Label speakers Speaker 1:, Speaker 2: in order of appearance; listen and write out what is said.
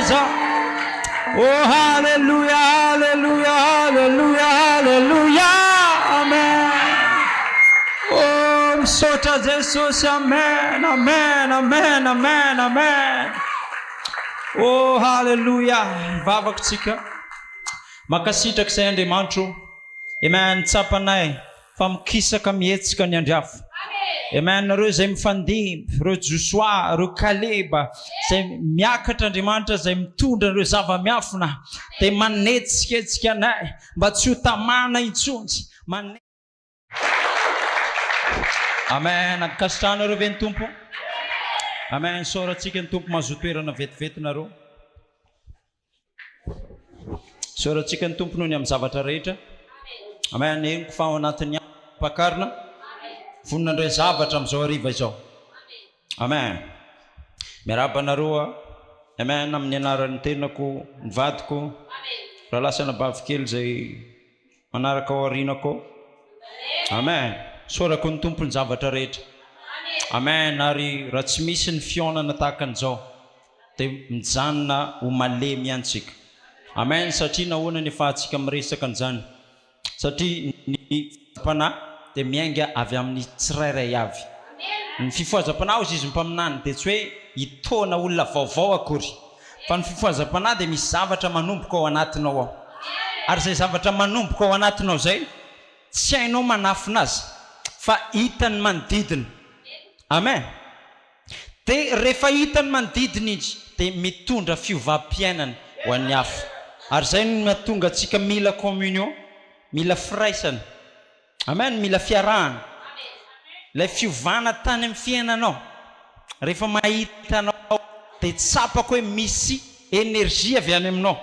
Speaker 1: zao. Oh, haleluya, haleluya, haleluya, haleluya. Amen. Oh, misaotra Jesosy. Amen, amen, amen, amen, amen. Oh, haleluya. Mivavaka tsika makasitraka izay Andriamanitro. Amen. Tsapanay fa mikisaka mihetsika ny andriafo. Amen. Nareo izay mifandimby, ireo Joshua, ireo Kaleba, izay miakatra Andriamanitra, izay mitondra ireo zava-miafina, dia manetsiketsika anay mba tsy ho tamana intsony. Amen. Ankasitrahana ve ny Tompo? Amen. Soratsika ny Tompo mahazo toerana vetivety nareo. Soratsika ny Tompo noho ny amin'ny zavatra rehetra. Amen. Henoko fa ao anatin'ny pakarina vonina indray zavatra amin'izao hariva izao. Amen. Miarahaba nareo. Amen. Amin'ny anaran'ny tenako, ny vadiko, rahalasana bavikely izay manaraka ao aorianako. Amen. Sorako ny Tompo ny zavatra rehetra. Amen. Ary raha tsy misy ny fionana tahaka an'izao dia mijanona ho malemy antsika. Amen. Satria nahoana ny ahafahantsika miresaka an'izany? Satria ny fanahy dia miainga avy amin'ny tsirairay avy. Ny fifohazam-panahy ozy izy mpaminany dia tsy hoe hitona olona vaovao akory, fa ny fifohazam-panahy dia misy zavatra manomboka ao anatinao ao. Ary izay zavatra manomboka ao anatinao izay tsy hainao manafina azy, fa hitany manodidina. Amen. Dia rehefa hitany manodidina izy dia mitondra fiovam-piainana ho an'ny hafa. Ary izay no mahatonga antsika mila communion, mila firaisana. Amen. Mila fiarahana. Ilay fiovana tany amin'ny fiainanao. Rehefa mahita anao dia tsapako hoe misy energia avy any aminao.